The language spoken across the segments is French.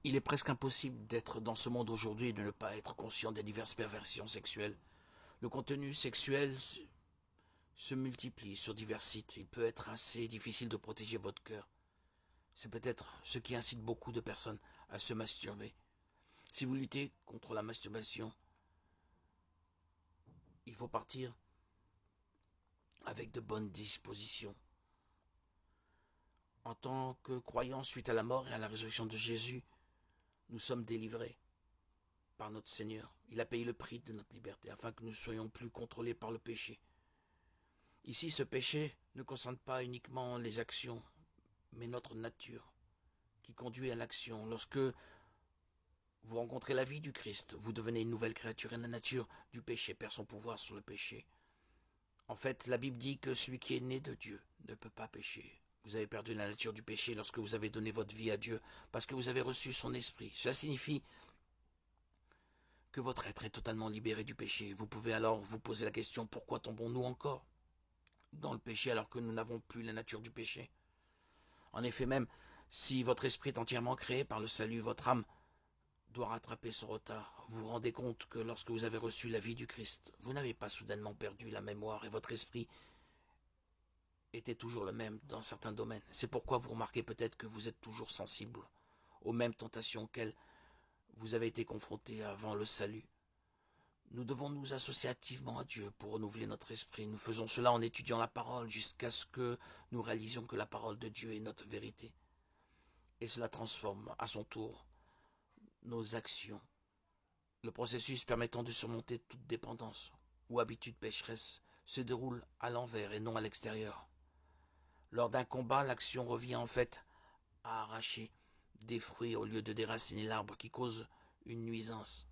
Il est presque impossible d'être dans ce monde aujourd'hui et de ne pas être conscient des diverses perversions sexuelles. Le contenu sexuel se multiplie sur divers sites. Il peut être assez difficile de protéger votre cœur. C'est peut-être ce qui incite beaucoup de personnes à se masturber. Si vous luttez contre la masturbation, il faut partir avec de bonnes dispositions. En tant que croyants suite à la mort et à la résurrection de Jésus, nous sommes délivrés par notre Seigneur. Il a payé le prix de notre liberté afin que nous ne soyons plus contrôlés par le péché. Ici, ce péché ne concerne pas uniquement les actions, mais notre nature qui conduit à l'action. Lorsque vous rencontrez la vie du Christ, vous devenez une nouvelle créature et la nature du péché perd son pouvoir sur le péché. En fait, la Bible dit que celui qui est né de Dieu ne peut pas pécher. Vous avez perdu la nature du péché lorsque vous avez donné votre vie à Dieu, parce que vous avez reçu son esprit. Cela signifie que votre être est totalement libéré du péché. Vous pouvez alors vous poser la question, pourquoi tombons-nous encore dans le péché alors que nous n'avons plus la nature du péché? En effet, même si votre esprit est entièrement créé par le salut, votre âme doit rattraper son retard. Vous vous rendez compte que lorsque vous avez reçu la vie du Christ, vous n'avez pas soudainement perdu la mémoire et votre esprit était toujours le même dans certains domaines. C'est pourquoi vous remarquez peut-être que vous êtes toujours sensible aux mêmes tentations auxquelles vous avez été confronté avant le salut. Nous devons nous associer activement à Dieu pour renouveler notre esprit. Nous faisons cela en étudiant la parole jusqu'à ce que nous réalisions que la parole de Dieu est notre vérité. Et cela transforme à son tour nos actions. Le processus permettant de surmonter toute dépendance ou habitude pécheresse se déroule à l'envers et non à l'extérieur. Lors d'un combat, l'action revient en fait à arracher des fruits au lieu de déraciner l'arbre qui cause une nuisance.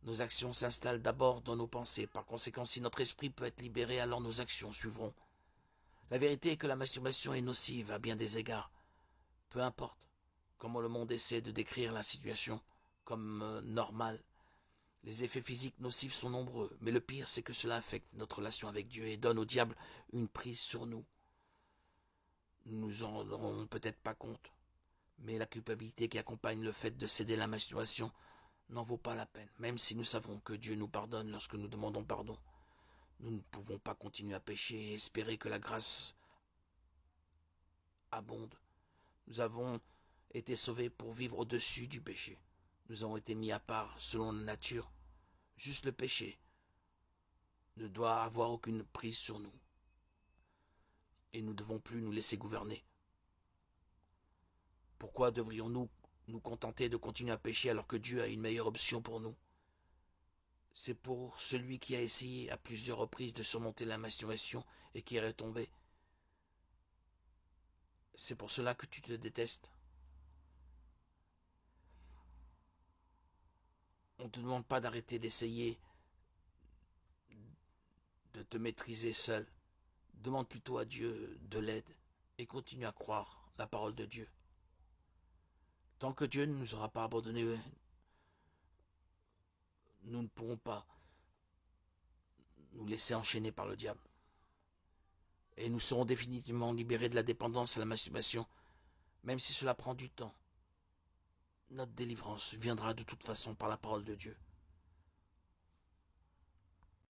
Nos actions s'installent d'abord dans nos pensées. Par conséquent, si notre esprit peut être libéré, alors nos actions suivront. La vérité est que la masturbation est nocive à bien des égards. Peu importe comment le monde essaie de décrire la situation comme normale. Les effets physiques nocifs sont nombreux, mais le pire c'est que cela affecte notre relation avec Dieu et donne au diable une prise sur nous. Nous nous en rendons peut-être pas compte, mais la culpabilité qui accompagne le fait de céder à la masturbation n'en vaut pas la peine, même si nous savons que Dieu nous pardonne lorsque nous demandons pardon. Nous ne pouvons pas continuer à pécher et espérer que la grâce abonde. Nous avons été sauvés pour vivre au-dessus du péché. Nous avons été mis à part selon la nature. Juste le péché ne doit avoir aucune prise sur nous. Et nous ne devons plus nous laisser gouverner. Pourquoi devrions-nous nous contenter de continuer à pécher alors que Dieu a une meilleure option pour nous? C'est pour celui qui a essayé à plusieurs reprises de surmonter la masturbation et qui est retombé. C'est pour cela que tu te détestes. On ne te demande pas d'arrêter d'essayer de te maîtriser seul. Demande plutôt à Dieu de l'aide et continue à croire la parole de Dieu. Tant que Dieu ne nous aura pas abandonnés, nous ne pourrons pas nous laisser enchaîner par le diable. Et nous serons définitivement libérés de la dépendance à la masturbation, même si cela prend du temps. Notre délivrance viendra de toute façon par la parole de Dieu.